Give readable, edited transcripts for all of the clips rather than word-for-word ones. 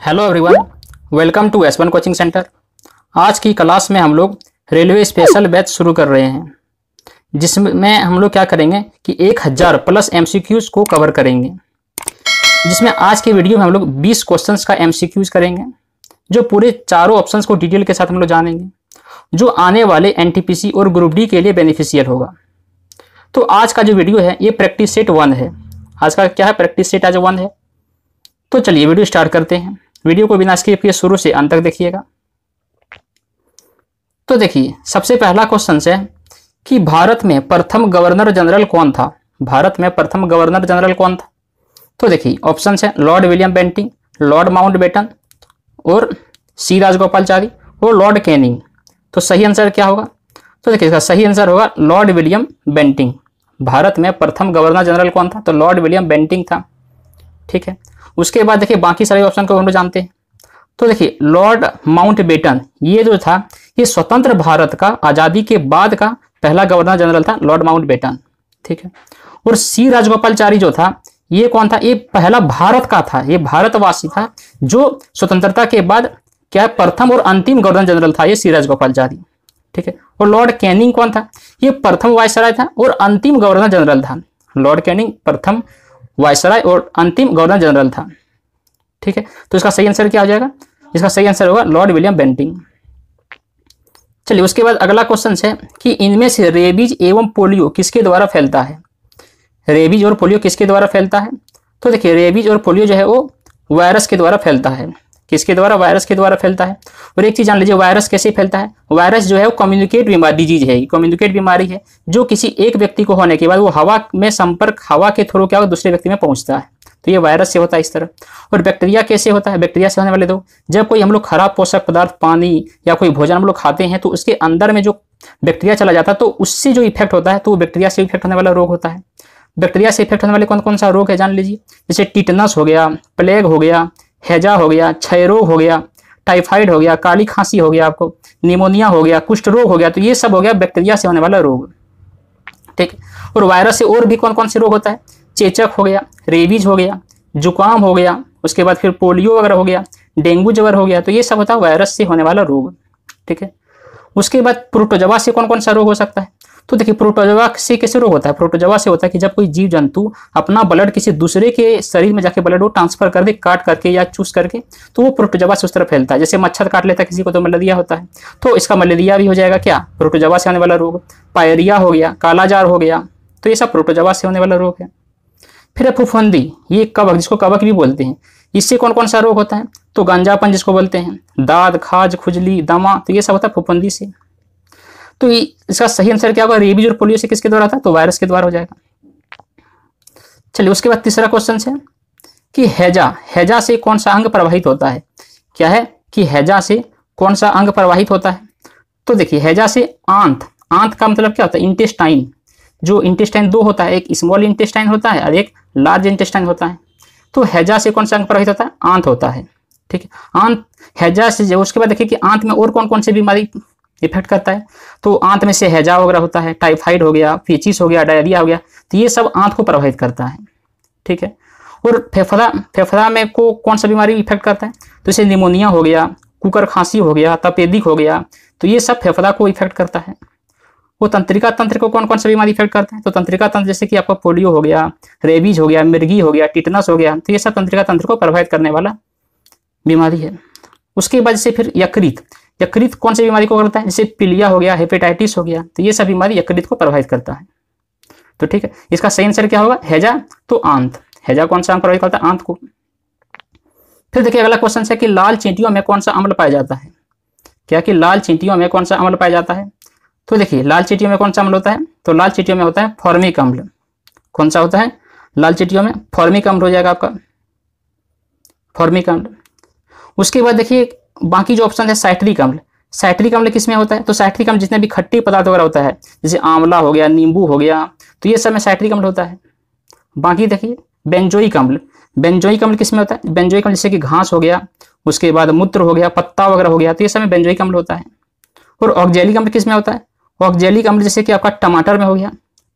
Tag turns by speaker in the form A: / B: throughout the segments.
A: Hello everyone, welcome to S1 coaching centre. आज की class में हम लोग रेलवे स्पेशल बैच शुरू कर रहे हैं, जिसमें हम लोग क्या करेंगे कि 1000 प्लस MCQs को कवर करेंगे। जिसमें आज की वीडियो में हम लोग 20 क्वेश्चंस का MCQs करेंगे, जो पूरे चारों ऑप्शंस को डिटेल के साथ हम लोग जानेंगे, जो आने वाले NTPC और ग्रुप डी के लिए बेनिफिशियल होगा। तो आज का जो वीडियो है ये प्रैक्टिस सेट 1 है। आज का क्या है, प्रैक्टिस सेट आज 1 है। तो चलिए वीडियो स्टार्ट करते हैं। वीडियो को बिना स्किप किए शुरू से अंत तक देखिएगा। तो देखिए, सबसे पहला क्वेश्चन है कि भारत में प्रथम गवर्नर जनरल कौन था। भारत में प्रथम गवर्नर जनरल कौन था? तो देखिए ऑप्शन है Lord William Bentinck, Lord Mountbatten और सी राजगोपालचारी और लॉर्ड कैनिंग। तो सही आंसर क्या होगा? तो देखिए इसका सही आंसर होगा लॉर्ड विलियम बेंटिंग। भारत में प्रथम गवर्नर जनरल कौन था? तो लॉर्ड विलियम बेंटिंग था। ठीक है, उसके बाद देखिए बाकी सारे ऑप्शन को हम लोग जानते हैं। तो देखिए लॉर्ड माउंटबेटन ये जो था ये स्वतंत्र भारत का आजादी के बाद का पहला गवर्नर जनरल था, लॉर्ड माउंटबेटन। ठीक है, और सी राजगोपालचारी जो था ये कौन था? ये पहला भारत का था, ये भारतवासी था जो स्वतंत्रता के बाद क्या प्रथम और अंतिम गवर्नर जनरल था, ये सी राजगोपालचारी। ठीक है, और लॉर्ड कैनिंग कौन था? ये प्रथम वायसराय था और अंतिम गवर्नर जनरल था। लॉर्ड कैनिंग प्रथम वायसराय और अंतिम गवर्नर जनरल था। ठीक है, तो इसका सही आंसर क्या हो जाएगा? इसका सही आंसर होगा लॉर्ड विलियम बेंटिंग। चलिए उसके बाद अगला क्वेश्चन है कि इनमें से रेबीज एवं पोलियो किसके द्वारा फैलता है। रेबीज और पोलियो किसके द्वारा फैलता है? तो देखिए रेबीज और पोलियो जो है वो वायरस के द्वारा फैलता है। किसके द्वारा? वायरस के द्वारा फैलता है। और एक चीज जान लीजिए, वायरस कैसे फैलता है? वायरस जो है वो कम्युनिकेट बीमारी डिजीज है, कम्युनिकेट बीमारी है जो किसी एक व्यक्ति को होने के बाद वो हवा में संपर्क, हवा के थ्रू क्या होगा दूसरे व्यक्ति में पहुंचता है। तो ये वायरस से होता है इस तरह। और बैक्टीरिया कैसे होता है? बैक्टीरिया से होने वाले दो, जब कोई हम लोग खराब पोषक पदार्थ, पानी या कोई भोजन हम लोग खाते हैं तो उसके अंदर में जो बैक्टीरिया चला जाता है तो उससे जो इफेक्ट होता है तो वो बैक्टीरिया से इफेक्ट होने वाला रोग होता है। बैक्टीरिया से इफेक्ट होने वाले कौन कौन सा रोग है जान लीजिए, जैसे टिटनस हो गया, प्लेग हो गया, हैजा हो गया, क्षय रोग हो गया, टाइफाइड हो गया, काली खांसी हो गया, आपको निमोनिया हो गया, कुष्ठ रोग हो गया। तो ये सब हो गया बैक्टीरिया से होने वाला रोग। ठीक है, और वायरस से और भी कौन कौन से रोग होता है? चेचक हो गया, रेबीज हो गया, जुकाम हो गया, उसके बाद फिर पोलियो वगैरह हो गया, डेंगू ज्वर हो गया। तो ये सब होता है वायरस से होने वाला रोग। ठीक है, उसके बाद प्रोटोजोआ से कौन कौन सा रोग हो सकता है? तो देखिए प्रोटोजोआ से कैसे रोग होता है? प्रोटोजोआ से होता है कि जब कोई जीव जंतु अपना ब्लड किसी दूसरे के शरीर में जाके ब्लड वो ट्रांसफर कर दे, काट करके या चूस करके, तो वो प्रोटोजोआ से उस तरह फैलता है। जैसे मच्छर काट लेता है किसी को तो मलेरिया होता है, तो इसका मलेरिया भी हो जाएगा क्या? प्रोटोजोआ से होने वाला रोग। पायरिया हो गया, कालाजार हो गया, तो ये सब प्रोटोजोआ से होने वाला रोग है। फिर है फुफुंदी, ये कवक, जिसको कवक भी बोलते हैं। इससे कौन कौन सा रोग होता है? तो गंजापन जिसको बोलते हैं, दाद, खाज, खुजली, दमा, तो ये सब होता है फुफुंदी से। तो इसका सही आंसर क्या होगा? रेबीज और पोलियो से किसके द्वारा था? तो वायरस के द्वारा हो जाएगा। चलिए उसके बाद तीसरा क्वेश्चन है कि हैजा से कौन सा अंग प्रभावित होता है। क्या है कि हैजा से कौन सा अंग प्रभावित होता है? तो देखिए हैजा से आंत, आंत का मतलब क्या होता है? इंटेस्टाइन। जो इंटेस्टाइन दो होता है, एक स्मॉल इंटेस्टाइन होता है और एक लार्ज इंटेस्टाइन होता है। तो हैजा से कौन सा अंग प्रभावित होता है? आंत होता है। ठीक है, आंत हैजा से। उसके बाद देखिए कि आंत में और कौन कौन सी बीमारी इफेक्ट करता है? तो आंत में से हैजा वगैरह होता है, टाइफाइड हो गया, पेचिस हो गया, डायरिया हो गया, तो ये सब आंत को प्रभावित करता है। ठीक है, और फेफड़ा में को कौन सा बीमारी इफेक्ट करता है? तो जैसे निमोनिया हो गया, कुकर खांसी हो गया, तपेदिक हो गया, तो ये सब फेफड़ा को इफेक्ट करता है। वो तंत्रिका तंत्र को कौन कौन सा बीमारी इफेक्ट करता है? तो तंत्रिका तंत्र जैसे कि आपका पोलियो हो गया, रेबीज हो गया, मिर्गी हो गया, टिटनस हो गया, तो ये सब तंत्रिका तंत्र को प्रभावित करने वाला बीमारी है। उसके बाद से फिर यकृत, यकृत कौन सी बीमारी को करता है? जैसे पीलिया हो गया, हेपेटाइटिस हो गया, तो ये सब बीमारी यकृत को प्रभावित करता है। तो ठीक है, इसका सही आंसर क्या होगा? हैजा तो आंत। हैजा कौन सा अंग प्रभावित करता है? आंत को। फिर देखिए अगला क्वेश्चन है कि लाल चींटियों में कौन सा अम्ल पाया जाता है। क्या कि लाल चींटियों में कौन सा अम्ल पाया जाता है? तो देखिए लाल चींटियों में कौन सा अम्ल होता है? तो लाल चींटियों में होता है फॉर्मिक अम्ल। कौन सा होता है? लाल चींटियों में फॉर्मिक अम्ल हो जाएगा आपका, फॉर्मिक अम्ल। उसके बाद देखिए बाकी जो ऑप्शन है साइट्रिक अम्ल। साइट्रिक अम्ल किस में होता है? तो साइट्रिक अम्ल जितने भी खट्टे पदार्थ वगैरह होता है, जैसे आंवला हो गया, नींबू हो गया, तो ये सब में साइट्रिक अम्ल होता है। बाकी देखिए बेंजोइक अम्ल, बेंजोइक अम्ल किस में होता है? बेंजोइक अम्ल जैसे कि घास हो गया, उसके बाद मूत्र हो गया, पत्ता वगैरह हो गया, तो ये सब में बेंजोइक अम्ल होता है। और ऑक्जेलिक अम्ल किस में होता है? ऑक्जेलिक अम्ल जैसे कि आपका टमाटर में हो गया,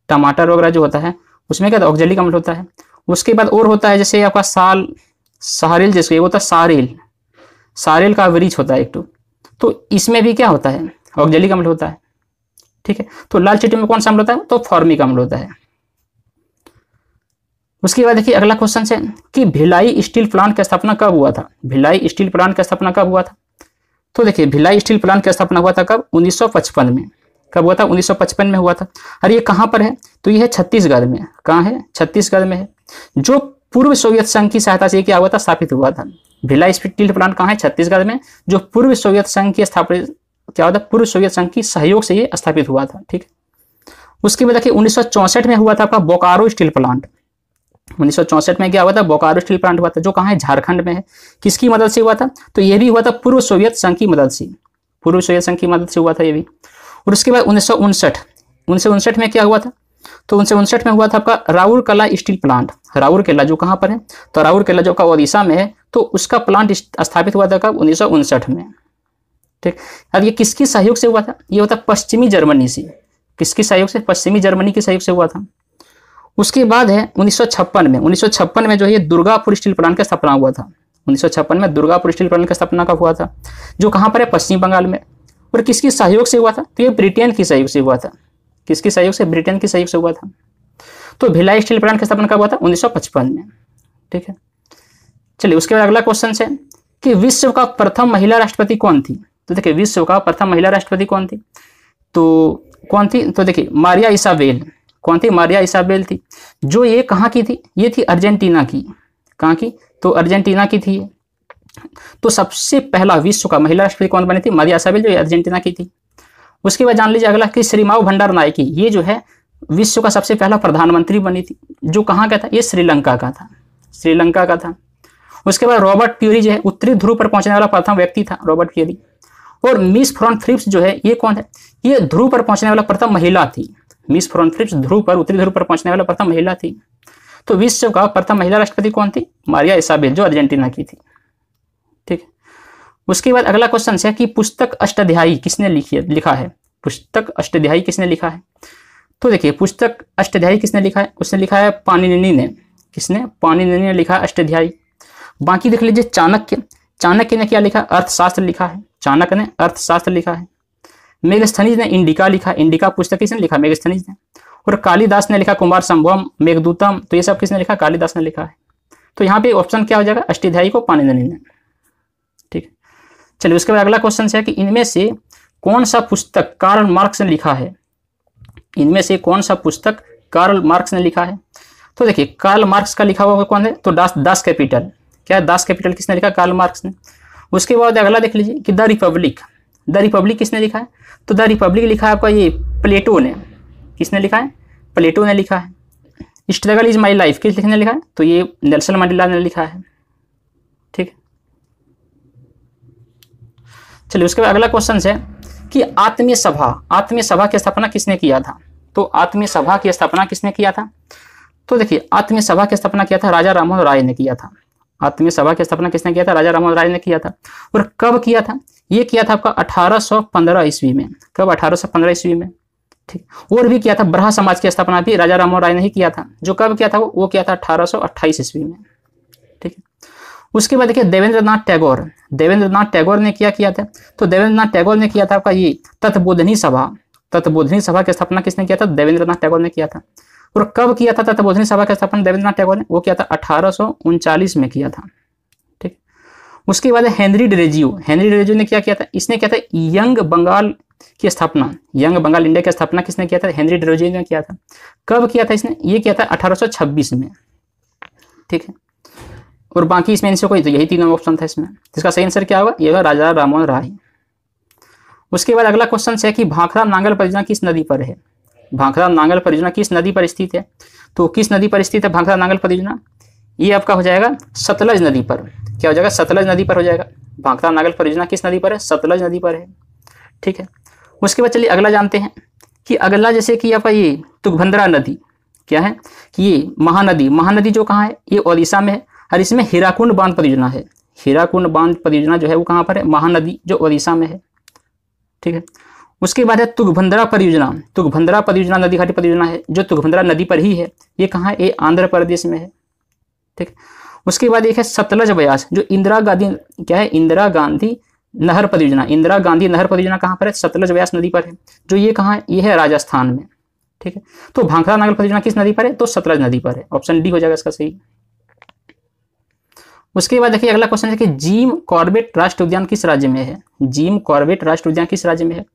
A: टमाटर वगैरह जो होता है उसमें क्या ऑक्जेलिक अम्ल होता है। उसके बाद और होता है जैसे आपका सारिल, जैसे वो होता है सारिल, सारेल का वृक्ष होता है एक तो इसमें भी क्या होता है, ऑक्जेलिक अम्ल होता है। ठीक है, तो लाल चींटी में कौन सा अम्ल होता है, तो फॉर्मिक अम्ल होता है। उसके बाद देखिए अगला क्वेश्चन है कि भिलाई स्टील प्लांट की स्थापना कब हुआ था। भिलाई स्टील प्लांट की स्थापना कब हुआ था, तो देखिए भिलाई स्टील प्लांट की स्थापना हुआ था कब, 1955 में। कब हुआ था, 1955 में हुआ था। और ये कहाँ पर है, तो ये है छत्तीसगढ़ में। कहाँ है, छत्तीसगढ़ में है, जो पूर्व सोवियत संघ की सहायता से क्या हुआ था, स्थापित हुआ था। भिलाई स्टील प्लांट कहाँ है, छत्तीसगढ़ में, जो पूर्व सोवियत संघ की स्थापित क्या होता है, पूर्व सोवियत संघ की सहयोग से ये स्थापित हुआ था। ठीक, उसके बाद देखिए 1964 में हुआ था आपका बोकारो स्टील प्लांट। 1964 में क्या हुआ था, बोकारो स्टील प्लांट हुआ था, जो कहाँ है, झारखंड में है। किसकी मदद से हुआ था, तो ये भी हुआ था पूर्व सोवियत संघ की मदद से, पूर्व सोवियत संघ की मदद से हुआ था ये भी। और उसके बाद 1959 में क्या हुआ था, तो 1959 में हुआ था आपका राउरकेला स्टील प्लांट। राउरकेला जो कहाँ पर है, तो राउरकेला जो का ओडिशा में है, तो उसका प्लांट स्थापित हुआ था कब, 1959 में। ठीक, अब ये किसकी सहयोग से हुआ था, ये होता पश्चिमी जर्मनी से। किसकी सहयोग से, पश्चिमी जर्मनी के सहयोग से हुआ था। उसके बाद है 1956 में जो है दुर्गापुर स्टील प्लांट का स्थापना हुआ था। 1956 में दुर्गापुर स्टील प्लांट का स्थापना कब हुआ था, जो कहाँ पर है, पश्चिम बंगाल में। और किसकी सहयोग से हुआ था, तो ये ब्रिटेन की सहयोग से हुआ था। किसकी सहयोग से, ब्रिटेन की सहयोग से हुआ था। तो भिलाई स्टील प्लांट की स्थापना कब हुआ था, 1955 में। ठीक है, चलिए उसके बाद अगला क्वेश्चन है कि विश्व का प्रथम महिला राष्ट्रपति कौन थी। तो देखिए विश्व का प्रथम महिला राष्ट्रपति कौन थी, तो कौन थी, तो देखिए मारिया इसाबेल। कौन थी, मारिया इसाबेल थी। जो ये कहाँ की थी, ये थी अर्जेंटीना की। कहाँ की, तो अर्जेंटीना की थी। तो सबसे पहला विश्व का महिला राष्ट्रपति कौन बनी थी, मारिया इसाबेल, जो अर्जेंटीना की थी। उसके बाद जान लीजिए अगला कि श्रीमाव भंडार नायकी, ये जो है विश्व का सबसे पहला प्रधानमंत्री बनी थी, जो कहाँ का था, ये श्रीलंका का था। श्रीलंका का था। उसके बाद रॉबर्ट प्यूरी जो है उत्तरी ध्रुव पर पहुंचने वाला प्रथम व्यक्ति था, रॉबर्ट प्यूरी। और मिस फ्रॉन थ्रिप्स जो है ये कौन है, ये ध्रुव पर पहुंचने वाला प्रथम महिला थी। मिस फ्रॉन थ्रिप्स ध्रुव पर, उत्तरी ध्रुव पर पहुंचने वाला प्रथम महिला थी। तो विश्व का प्रथम महिला राष्ट्रपति कौन थी, मारिया इसाबेल, जो अर्जेंटीना की थी। ठीक है, उसके बाद अगला क्वेश्चन है कि पुस्तक अष्टाध्यायी किसने लिखा है। पुस्तक अष्टाध्यायी किसने लिखा है, तो देखिए पुस्तक अष्टाध्यायी किसने लिखा है, उसने लिखा है पाणिनि ने। किसने, पाणिनि ने लिखा अष्टाध्यायी। बाकी देख लीजिए चाणक्य, चाणक्य ने क्या लिखा, अर्थशास्त्र लिखा है। चाणक्य ने अर्थशास्त्र लिखा है। मेगस्थनीज ने इंडिका लिखा, इंडिका पुस्तक किसने लिखा, मेगस्थनीज ने। और कालिदास ने लिखा कुमार संभवम, मेघदूतम, तो ये सब किसने लिखा, कालिदास ने लिखा है। तो यहाँ पे ऑप्शन क्या हो जाएगा, अष्टाध्यायी को पाणिनि ने। ठीक है, चलिए उसके बाद अगला क्वेश्चन है कि इनमें से कौन सा पुस्तक कार्ल मार्क्स ने लिखा है। इनमें से कौन सा पुस्तक कार्ल मार्क्स ने लिखा है, तो देखिए कार्ल मार्क्स का लिखा हुआ कौन है, तो दास कैपिटल। क्या है, दास कैपिटल किसने लिखा, कार्ल मार्क्स ने। उसके बाद अगला देख लीजिए कि द रिपब्लिक, द रिपब्लिक किसने लिखा है, तो द रिपब्लिक लिखा है आपका ये प्लेटो ने। किसने लिखा है, प्लेटो ने लिखा है। स्ट्रगल इज माई लाइफ किस लिखने लिखा है, तो ये नेल्सन मंडेला ने लिखा है। ठीक है, चलिए उसके बाद अगला क्वेश्चन है कि आत्मीय सभा की स्थापना किसने किया था। तो आत्मीय सभा की स्थापना किसने किया था, तो देखिए आत्मीय सभा की स्थापना किया था राजा राममोहन राय ने किया था। आत्मीय सभा की स्थापना किसने किया था, राजा राममोहन राय ने किया था। और कब किया था, ये किया था आपका 1815 ईस्वी में। कब, 1815 ईस्वी में। ठीक, और भी किया था ब्रहा समाज की स्थापना भी राजा राममोहन राय ने ही किया था। जो कब किया था, वो किया था 1828 ईस्वी में। ठीक है, उसके बाद देखिए देवेंद्रनाथ टैगोर ने क्या किया था, तो देवेंद्रनाथ टैगोर ने किया था आपका ये तत्बोधनी सभा की स्थापना किसने किया था, देवेंद्रनाथ टैगोर ने किया था। और कब किया था तत्बोधनी सभा की स्थापना देवेंद्रनाथ टैगोर ने, वो किया था 1839 में किया था। ठीक, उसके बाद हेनरी डेरेजियो ने क्या किया था, इसने किया था यंग बंगाल की स्थापना, यंग बंगाल इंडिया की स्थापना किसने किया था, हेनरी डेरेजियो ने किया था। कब किया था इसने, ये किया था 1826 में। ठीक है, और बाकी इसमें इनसे कोई, तो यही तीनों ऑप्शन था इसमें। इसका सही आंसर क्या होगा, ये होगा राजा राममोहन राय। उसके बाद अगला क्वेश्चन है कि भाखड़ा नांगल परियोजना किस नदी पर है। भाखड़ा नांगल परियोजना किस नदी पर स्थित है, तो किस नदी पर स्थित है भाखड़ा नांगल परियोजना, ये आपका हो जाएगा सतलज नदी पर। क्या हो जाएगा, सतलज नदी पर हो जाएगा। भाखड़ा नांगल परियोजना किस नदी पर है, सतलज नदी पर है। ठीक है, उसके बाद चलिए अगला जानते हैं कि अगला जैसे कि आपका ये तुंगभद्रा नदी क्या है, कि ये महानदी जो कहाँ है, ये ओडिशा में है। और इसमें हीराकुंड बांध परियोजना है। हीराकुंड बांध परियोजना जो है वो कहाँ पर है, महानदी जो ओडिशा में है। ठीक है, उसके बाद है तुंगभद्रा परियोजना नदी घाटी परियोजना है, जो तुंगभद्रा नदी पर ही है। ये कहाँ है, ये आंध्र प्रदेश में है। ठीक, उसके बाद एक है सतलज ब्यास, जो इंदिरा गांधी क्या है, इंदिरा गांधी नहर परियोजना, इंदिरा गांधी नहर परियोजना कहाँ पर है, सतलज ब्यास नदी पर है, जो ये कहाँ है, ये है राजस्थान में। ठीक है, तो भाखड़ा नागल परियोजना किस नदी पर है, तो सतलज नदी पर है, ऑप्शन डी हो जाएगा इसका सही। उसके बाद देखिए अगला क्वेश्चन है कि जिम कॉर्बेट राष्ट्रीय उद्यान किस राज्य में है, जिम कॉर्बेट राष्ट्रीय उद्यान किस राज्य में है,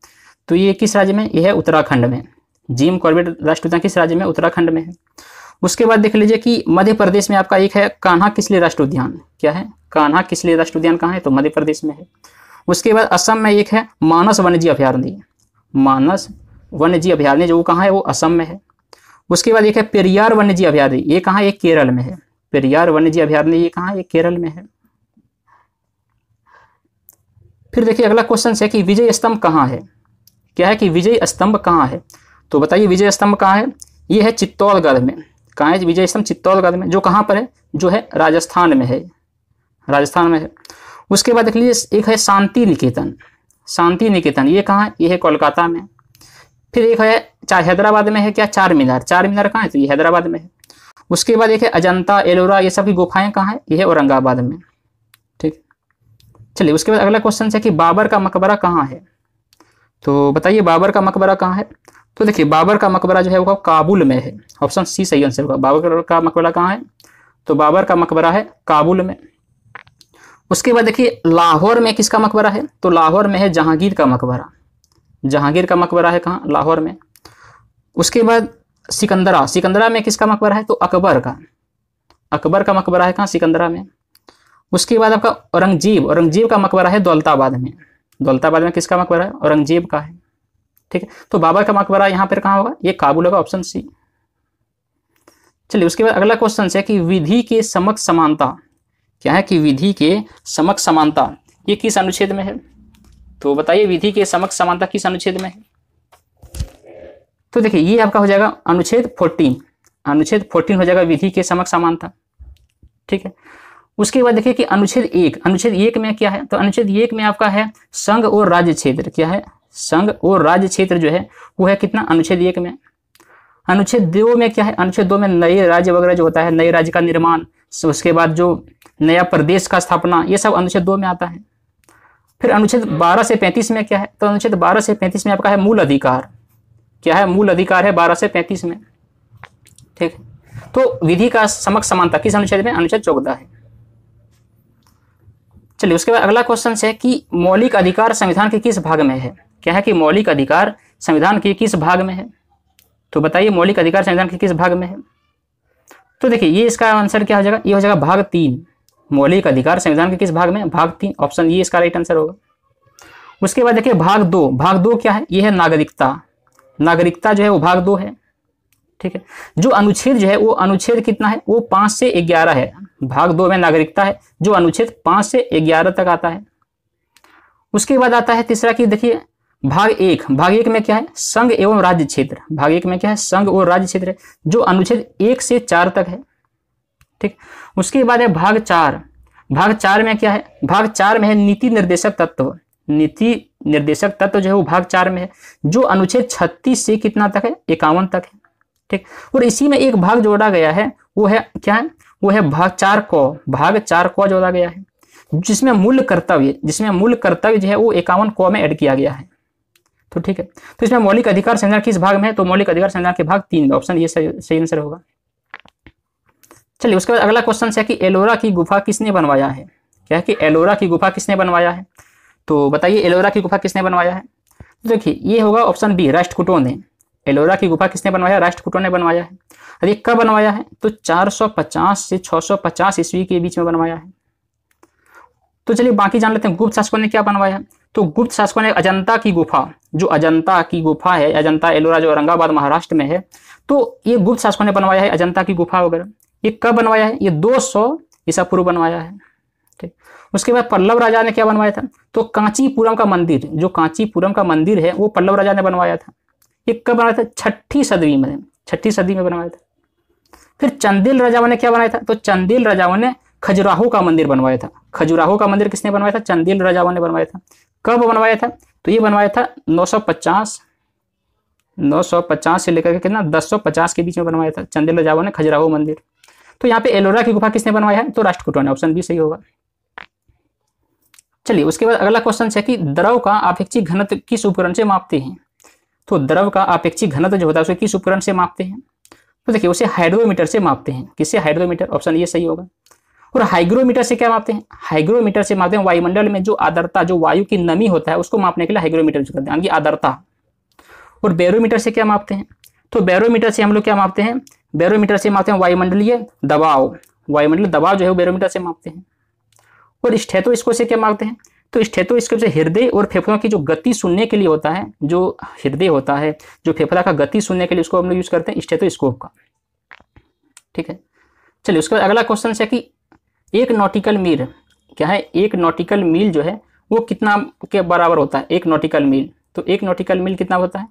A: तो ये किस राज्य में, यह है उत्तराखंड में। जिम कॉर्बेट राष्ट्रीय उद्यान किस राज्य में, उत्तराखंड में है। उसके बाद देख लीजिए कि मध्य प्रदेश में आपका एक है कान्हा किसली राष्ट्रीय उद्यान, क्या है, कान्हा किसली राष्ट्रीय उद्यान कहाँ है, तो मध्य प्रदेश में है। उसके बाद असम में एक है मानस वन्यजीव अभयारण्य, मानस वन्यजीव अभयारण्य, जो कहाँ है, वो असम में है। उसके बाद एक है पेरियार वन्यजीव अभयारण्य, ये कहाँ है, ये केरल में है, पेरियार वन्यजीव अभयारण्य ये कहाँ है, ये केरल में है। फिर देखिए अगला क्वेश्चन है कि विजय स्तंभ कहाँ है, क्या है कि विजय स्तंभ कहाँ है, तो बताइए विजय स्तंभ कहाँ है, ये है चित्तौड़गढ़ में। कहाँ है विजय स्तंभ, चित्तौड़गढ़ में, जो कहाँ पर है, जो है राजस्थान में है, राजस्थान में है। उसके बाद देख लीजिए एक है शांति निकेतन, शांति निकेतन ये कहाँ है, ये है कोलकाता में। फिर एक है चाहे हैदराबाद में है क्या, चार मीनार, चार मीनार कहाँ है, तो ये हैदराबाद में है। उसके बाद एक है अजंता एलोरा, ये सब की गुफाएं कहाँ है, ये है औरंगाबाद में। ठीक, चलिए उसके बाद अगला क्वेश्चन है कि बाबर का मकबरा कहाँ है, तो बताइए बाबर का मकबरा कहाँ है, तो देखिए बाबर का मकबरा जो है वो काबुल में है, ऑप्शन सी सही आंसर होगा। बाबर का मकबरा कहाँ है, तो बाबर का मकबरा है काबुल में। उसके बाद देखिए लाहौर में किसका मकबरा है, तो लाहौर में है जहांगीर का मकबरा, जहांगीर का मकबरा है कहाँ, लाहौर में। उसके बाद सिकंदरा, सिकंदरा में किसका मकबरा है, तो अकबर का, अकबर का मकबरा है कहाँ, सिकंदरा में। उसके बाद आपका औरंगजेब, औरंगजेब का मकबरा है दौलताबाद में, दौलताबाद में किसका मकबरा है, औरंगजेब का है। ठीक है, तो बाबर का मकबरा यहाँ पर कहाँ होगा, ये काबुल होगा, ऑप्शन सी। चलिए उसके बाद अगला क्वेश्चन है कि विधि के समक्ष समानता, क्या है कि विधि के समक्ष समानता ये किस अनुच्छेद में है, तो बताइए विधि के समक्ष समानता किस अनुच्छेद में है, तो देखिए ये आपका हो जाएगा अनुच्छेद 14, अनुच्छेद 14 हो जाएगा विधि के समक्ष समानता। ठीक है, उसके बाद देखिए कि अनुच्छेद 1, अनुच्छेद 1 में क्या है, तो अनुच्छेद 1 में आपका है संघ और राज्य क्षेत्र, क्या है, संघ और राज्य क्षेत्र जो है वो है कितना, अनुच्छेद 1 में। अनुच्छेद 2 में क्या है, अनुच्छेद 2 में नए राज्य वगैरह जो होता है, नए राज्य का निर्माण, उसके बाद जो नया प्रदेश का स्थापना, ये सब अनुच्छेद 2 में आता है। फिर अनुच्छेद 12 से 35 में क्या है, तो अनुच्छेद 12 से 35 में आपका है मूल अधिकार, क्या है, मूल अधिकार है 12 से 35 में। ठीक है, तो विधि का समक्ष समानता किस अनुच्छेद में, अनुच्छेद 14 है। चलिए उसके बाद अगला क्वेश्चन है कि मौलिक अधिकार संविधान के किस भाग में है, क्या है कि मौलिक अधिकार संविधान के किस भाग में है, तो बताइए मौलिक अधिकार संविधान के किस भाग में है, तो देखिए ये इसका आंसर क्या हो जाएगा, ये हो जाएगा भाग 3, मौलिक अधिकार संविधान के किस भाग में, भाग 3, ऑप्शन ये इसका राइट आंसर होगा। उसके बाद देखिए भाग 2, भाग 2 क्या है, ये है नागरिकता, नागरिकता जो है वो भाग 2 है। ठीक है, जो अनुच्छेद जो है वो अनुच्छेद कितना है, वो 5 से 11 है, भाग 2 में नागरिकता है जो अनुच्छेद 5 से 11 तक आता है। उसके बाद आता है तीसरा कि देखिए भाग 1, भाग 1 में क्या है, संघ एवं राज्य क्षेत्र, भाग 1 में क्या है, संघ और राज्य क्षेत्र है, जो अनुच्छेद 1 से 4 तक है। ठीक, उसके बाद है भाग 4, भाग 4 में क्या है, भाग 4 में है नीति निर्देशक तत्व, नीति निर्देशक तत्व जो है वो भाग 4 में है, जो अनुच्छेद 36 से कितना तक है, 51 तक है। ठीक, और इसी में एक भाग जोड़ा गया है, वो है क्या है, वो है भाग 4 को, भाग 4 को जोड़ा गया है, जिसमें मूल कर्तव्य, जिसमें मूल कर्तव्य जो है वो 51 को में ऐड किया गया है। तो ठीक है, तो इसमें मौलिक अधिकार संविधान किस भाग में है, तो मौलिक अधिकार संविधान के भाग 3 में, ऑप्शन ये सही आंसर होगा। चलिए उसके बाद अगला क्वेश्चन है कि एलोरा की गुफा किसने बनवाया है, क्या है कि एलोरा की गुफा किसने बनवाया है, तो बताइए एलोरा की गुफा किसने बनवाया है, तो देखिए ये होगा ऑप्शन बी, राष्ट्रकूटों ने। एलोरा की गुफा किसने बनवाया, राष्ट्रकूटों ने बनवाया है। और ये कब बनवाया है, तो 450 से 650 ईस्वी के बीच में बनवाया है। तो चलिए बाकी जान लेते हैं गुप्त शासकों ने क्या बनवाया है, तो गुप्त शासकों ने अजंता की गुफा, जो अजंता की गुफा है, अजंता एलोरा जो औरंगाबाद महाराष्ट्र में है, तो ये गुप्त शासकों ने बनवाया है अजंता की गुफा वगैरह। ये कब बनवाया है, ये 200 ईसा पूर्व बनवाया है। ठीक, उसके बाद पल्लव राजा ने क्या बनवाया था, तो कांचीपुरम का मंदिर, जो कांचीपुरम का मंदिर है वो पल्लव राजा ने बनवाया था। ये कब बनवाया था, 6ठी सदी में, 6ठी सदी में बनवाया था। फिर चंदेल राजाओं ने क्या बनाया था, तो चंदेल राजाओं ने खजुराहो का मंदिर बनवाया था। खजुराहो का मंदिर किसने बनवाया था, चंदेल राजाओं ने बनवाया था। कब बनवाया था, तो ये बनवाया था 950 से लेकर के कितना 1050 के बीच में बनवाया था चंदेल राजाओं ने खजुराहो मंदिर। तो यहाँ पे एलोरा की गुफा किसने बनवाया है? तो राष्ट्रकूटों ने। ऑप्शन बी सही होगा। चलिए उसके बाद अगला क्वेश्चन है कि द्रव का आपेक्षिक घनत्व किस उपकरण से मापते हैं? तो द्रव का आपेक्षिक घनत्व जो होता है उसे किस उपकरण से मापते हैं? तो देखिए उसे हाइड्रोमीटर से मापते हैं। किससे? हाइड्रोमीटर। ऑप्शन ये सही होगा। और हाइग्रोमीटर से क्या मापते हैं? हाइग्रोमीटर से मापते हैं वायुमंडल में जो आर्द्रता, जो वायु की नमी होता है उसको मापने के लिए हाइग्रोमीटर यूज करते हैं, यानी आर्द्रता। और बैरोमीटर से क्या मापते हैं? तो बैरोमीटर से हम लोग क्या मापते हैं? बैरोमीटर से मापते हैं वायुमंडलीय दबाव। वायुमंडलीय दबाव जो है वो बैरोमीटर से मापते हैं। और स्टेथोस्कोप से क्या मापते हैं? तो स्टेथोस्कोप से हृदय और फेफड़ों की जो गति सुनने के लिए होता है, जो हृदय होता है, जो फेफड़ा का गति सुनने के लिए उसको हम लोग यूज करते हैं स्टेथोस्कोप का। ठीक है। चलिए उसके बाद अगला क्वेश्चन है कि एक नॉटिकल मील क्या है? एक नॉटिकल मील जो है वो कितना के बराबर होता है? एक नॉटिकल मील। तो एक नॉटिकल मील कितना होता है?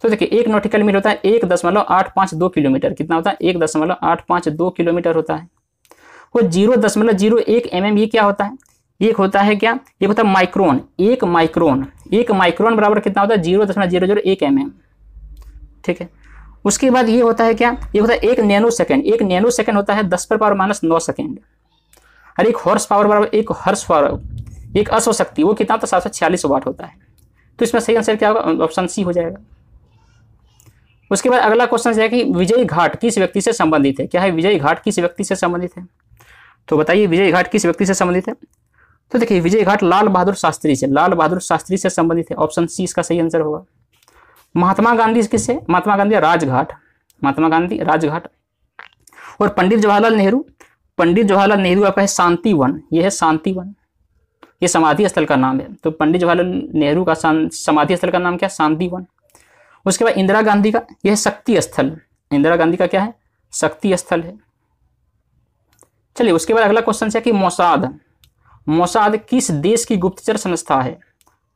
A: तो देखिए एक नॉटिकल मील होता है 1.852 किलोमीटर। कितना होता है? 1.852 किलोमीटर होता है। वो 0.01 mm ये क्या होता है? एक होता है क्या? एक होता है माइक्रोन। एक माइक्रोन बराबर कितना होता है? 0.001 mm। ठीक है। उसके बाद ये होता है क्या? ये होता है 1 नैनो सेकंड। 1 नैनो सेकंड होता है 10⁻⁻9 सेकंड। और एक हॉर्स पावर बराबर, एक हॉर्स पावर, एक अश्व शक्ति, वो कितना होता है? 746 वाट होता है। तो इसमें सही आंसर क्या होगा? ऑप्शन सी हो जाएगा। उसके बाद अगला क्वेश्चन है कि विजय घाट किस व्यक्ति से संबंधित है? क्या है? विजय घाट किस व्यक्ति से संबंधित है? तो बताइए विजय घाट किस व्यक्ति से संबंधित है? तो देखिए विजय घाट लाल बहादुर शास्त्री से, लाल बहादुर शास्त्री से संबंधित है। ऑप्शन सी इसका सही आंसर होगा। महात्मा गांधी किससे? महात्मा गांधी राजघाट, महात्मा गांधी राजघाट। और पंडित जवाहरलाल नेहरू, पंडित जवाहरलाल नेहरू आपका है शांति वन। ये है शांति वन, ये समाधि स्थल का नाम है। तो पंडित जवाहरलाल नेहरू का समाधि स्थल का नाम क्या? शांति वन। उसके बाद इंदिरा गांधी का यह शक्ति स्थल, इंदिरा गांधी का क्या है? शक्ति स्थल है। चलिए उसके बाद अगला क्वेश्चन है कि मोसाद, मोसाद किस देश की गुप्तचर संस्था है?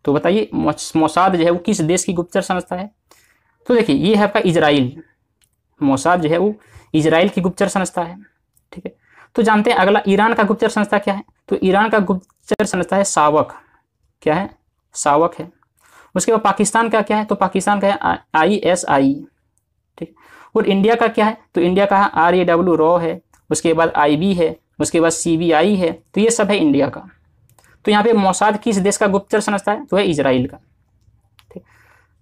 A: तो बताइए मोसाद जो है वो किस देश की गुप्तचर संस्था है? तो देखिए ये है आपका इजराइल। मोसाद जो है वो इजराइल की गुप्तचर संस्था है। ठीक है। तो जानते हैं अगला ईरान का गुप्तचर संस्था क्या है? तो ईरान का गुप्तचर संस्था है सावक। क्या है? सावक है। उसके बाद पाकिस्तान का क्या है? तो पाकिस्तान का है ISI। ठीक। और इंडिया का क्या है? तो इंडिया का है RAW रॉ है। उसके बाद IB है। उसके बाद CBI है। तो ये सब है इंडिया का। तो यहाँ पे मोसाद किस देश का गुप्तचर संस्था है? तो है इजराइल का। ठीक।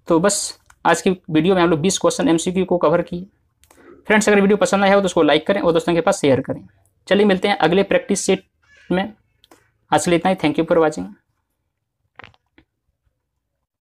A: तो बस आज की वीडियो में हम लोग 20 क्वेश्चन MCQ को कवर किए। फ्रेंड्स अगर वीडियो पसंद आया हो तो उसको लाइक करें और दोस्तों के पास शेयर करें। चलिए मिलते हैं अगले प्रैक्टिस सेट में। आज के लिए इतना ही। Thank you for watching.